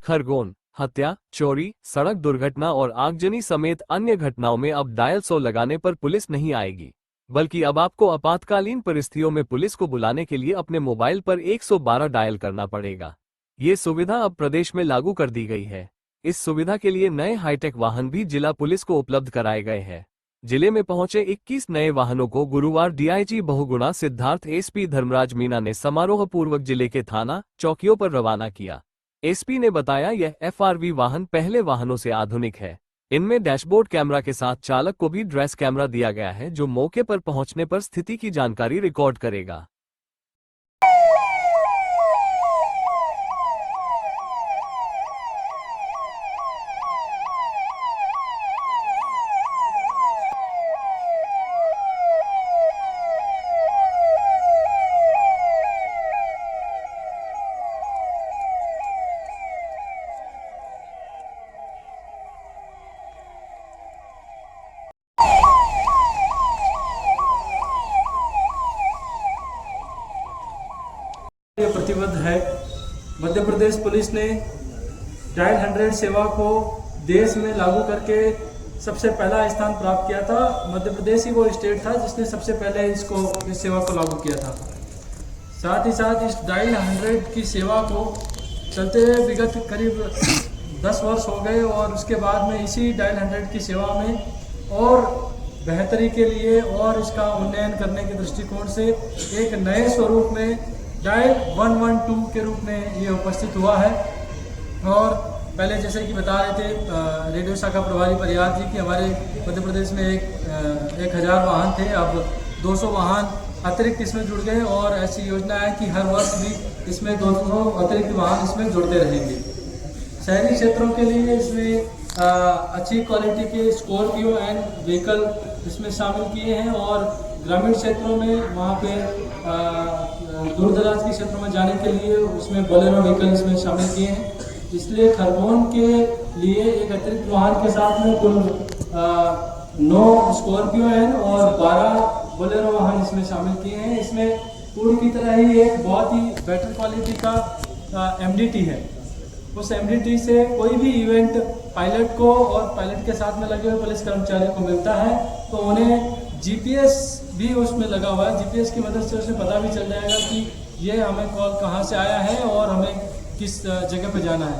खरगोन हत्या, चोरी, सड़क दुर्घटना और आगजनी समेत अन्य घटनाओं में अब डायल 100 लगाने पर पुलिस नहीं आएगी, बल्कि अब आपको आपातकालीन परिस्थितियों में पुलिस को बुलाने के लिए अपने मोबाइल पर 112 डायल करना पड़ेगा। ये सुविधा अब प्रदेश में लागू कर दी गई है। इस सुविधा के लिए नए हाईटेक वाहन भी जिला पुलिस को उपलब्ध कराए गए हैं। जिले में पहुंचे 21 नए वाहनों को गुरुवार डीआईजी बहुगुणा सिद्धार्थ एसपी धर्मराज मीना ने समारोहपूर्वक जिले के थाना चौकियों पर रवाना किया। एसपी ने बताया, यह एफआरवी वाहन पहले वाहनों से आधुनिक है। इनमें डैशबोर्ड कैमरा के साथ चालक को भी ड्रेस कैमरा दिया गया है, जो मौके पर पहुंचने पर स्थिति की जानकारी रिकॉर्ड करेगा। प्रतिबद्ध है। मध्य प्रदेश पुलिस ने डायल 100 सेवा को देश में लागू करके सबसे पहला स्थान प्राप्त किया था। मध्य प्रदेश ही वो स्टेट था जिसने सबसे पहले इस सेवा को लागू किया था। साथ ही साथ इस डायल 100 की सेवा को चलते हुए विगत करीब 10 वर्ष हो गए और उसके बाद में इसी डायल 100 की सेवा में और बेहतरी के लिए और इसका उन्नयन करने के दृष्टिकोण से एक नए स्वरूप में डायल 112 के रूप में ये उपस्थित हुआ है। और पहले जैसे कि बता रहे थे रेडियो शाखा प्रभारी परिहार जी की हमारे मध्य प्रदेश में 1000 वाहन थे, अब 200 वाहन अतिरिक्त इसमें जुड़ गए और ऐसी योजना है कि हर वर्ष भी इसमें 200 अतिरिक्त वाहन इसमें जुड़ते रहेंगे। शहरी क्षेत्रों के लिए इसमें अच्छी क्वालिटी के स्कॉर्पियो एंड व्हीकल इसमें शामिल किए हैं और ग्रामीण क्षेत्रों में वहाँ पे दूर दराज के क्षेत्रों में जाने के लिए उसमें बोलेरो व्हीकल इसमें शामिल किए हैं। इसलिए खरगोन के लिए एक अतिरिक्त वाहन के साथ में कुल 9 स्कॉर्पियो हैं और 12 बोलेरो वाहन इसमें शामिल किए हैं। इसमें पूर्व की तरह ही एक बहुत ही बेटर क्वालिटी का MDT है। उस MDT से कोई भी इवेंट पायलट को और पायलट के साथ में लगे हुए पुलिस कर्मचारियों को मिलता है तो उन्हें GPS भी उसमें लगा हुआ है। GPS की मदद से उसे पता भी चल जाएगा कि ये हमें कॉल कहाँ से आया है और हमें किस जगह पे जाना है।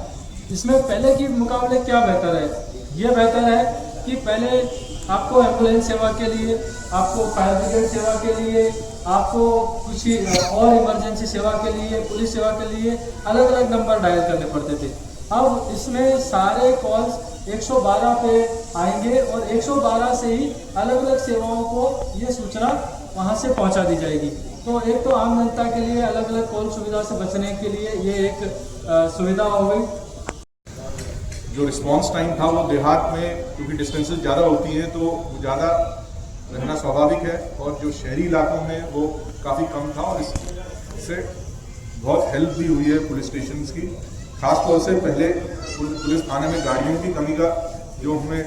इसमें पहले के मुकाबले क्या बेहतर है? ये बेहतर है कि पहले आपको एम्बुलेंस सेवा के लिए, आपको फायर ब्रिगेड सेवा के लिए, आपको कुछ और इमरजेंसी सेवा के लिए, पुलिस सेवा के लिए अलग अलग नंबर डायल करने पड़ते थे। अब इसमें सारे कॉल्स 112 पे आएंगे और 112 से ही अलग अलग सेवाओं को ये सूचना वहाँ से पहुँचा दी जाएगी। तो एक तो आम जनता के लिए अलग अलग कॉल सुविधा से बचने के लिए ये एक सुविधा हो गई। जो रिस्पांस टाइम था वो देहात में क्योंकि डिस्टेंसेस ज़्यादा होती हैं तो ज़्यादा रहना स्वाभाविक है और जो शहरी इलाकों में वो काफ़ी कम था और इससे बहुत हेल्प भी हुई है पुलिस स्टेशन की। खासतौर से पहले पुलिस थाने में गाड़ियों की कमी का जो हमें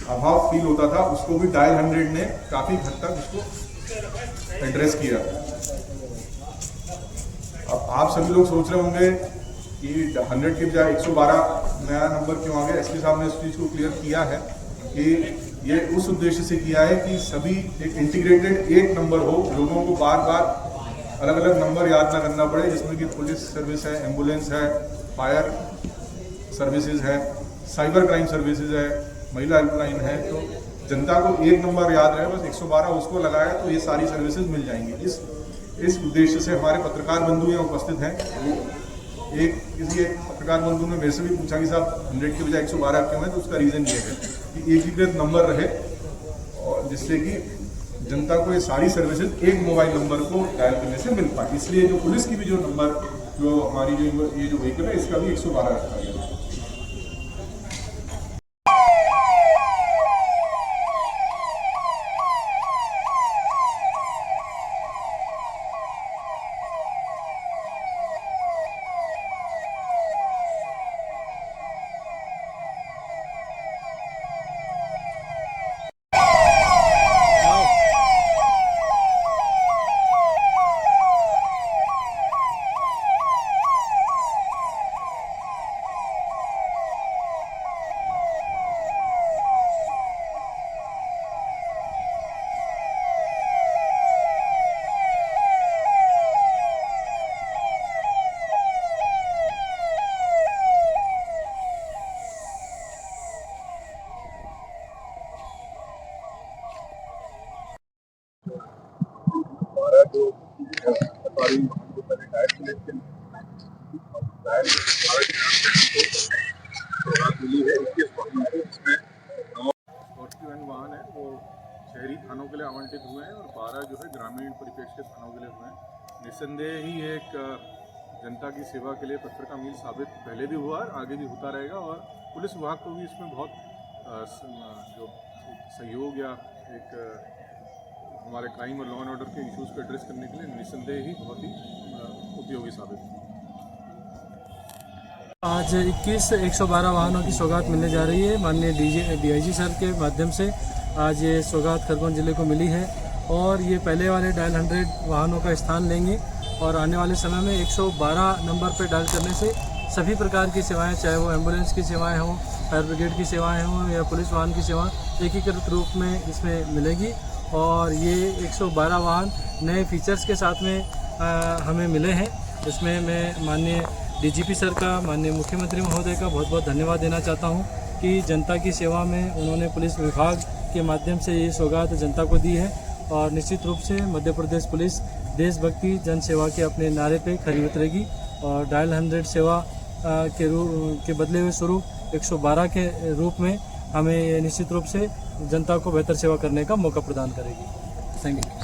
अभाव फील होता था उसको भी डायल 100 ने काफ़ी हद तक उसको एड्रेस किया। अब आप सभी लोग सोच रहे होंगे कि 100 के बजाय 112 नया नंबर क्यों आ गया। एसपी साहब ने इस चीज़ को क्लियर किया है कि ये उस उद्देश्य से किया है कि सभी एक इंटीग्रेटेड एक नंबर हो, लोगों को बार बार अलग अलग नंबर याद ना करना पड़े, जिसमें कि पुलिस सर्विस है, एम्बुलेंस है, फायर सर्विसेज है, साइबर क्राइम सर्विसेज है, महिला हेल्पलाइन है। तो जनता को एक नंबर याद रहे, बस 112 उसको लगाया तो ये सारी सर्विसेज मिल जाएंगी। इस उद्देश्य से हमारे पत्रकार बंधु यहाँ उपस्थित हैं। किसी एक पत्रकार बंधु ने मेरे से भी पूछा कि साहब 100 के बजाय 112 क्यों है, तो उसका रीज़न ये है कि एकीकृत नंबर रहे और जिससे कि जनता को ये सारी सर्विसेज एक मोबाइल नंबर को डायल करने से मिल पाए। इसलिए जो पुलिस की भी जो नंबर जो हमारी जो ये जो व्हीकल है इसका भी 112 रखा गया। सवारी वाहन को पहले टायर सिलेक्शन मिली है 21 वाहनों को, इसमें 9 स्कॉर्पियो वैन वाहन है वो शहरी थानों के लिए आवंटित हुए हैं और 12 जो है ग्रामीण परिप्रेक्ष्य के थानों के लिए हुए हैं। निस्संदेह ही एक जनता की सेवा के लिए पत्थर का मील साबित पहले भी हुआ और आगे भी होता रहेगा और पुलिस विभाग को भी इसमें बहुत जो सहयोग या एक हमारे क्राइम और लॉ एंड ऑर्डर के इश्यूज़ को एड्रेस करने के लिए निस्संदेह ही बहुत ही उपयोगी साबित हुआ। आज 21 112 वाहनों की सौगात मिलने जा रही है। माननीय DIG सर के माध्यम से आज ये सौगात खरगोन ज़िले को मिली है और ये पहले वाले डायल 100 वाहनों का स्थान लेंगे और आने वाले समय में 112 नंबर पर डायल करने से सभी प्रकार की सेवाएं, चाहे वो एम्बुलेंस की सेवाएं हों, फायर ब्रिगेड की सेवाएं हों या पुलिस वाहन की सेवा एकीकृत रूप में इसमें मिलेगी। और ये 112 वाहन नए फीचर्स के साथ में हमें मिले हैं। इसमें मैं माननीय DGP सर का, माननीय मुख्यमंत्री महोदय का बहुत बहुत धन्यवाद देना चाहता हूं कि जनता की सेवा में उन्होंने पुलिस विभाग के माध्यम से ये सौगात जनता को दी है और निश्चित रूप से मध्य प्रदेश पुलिस देशभक्ति जन सेवा के अपने नारे पे खरी उतरेगी और डायल 100 सेवा के बदले हुए स्वरूप 112 के रूप में हमें निश्चित रूप से जनता को बेहतर सेवा करने का मौका प्रदान करेगी। Thank you.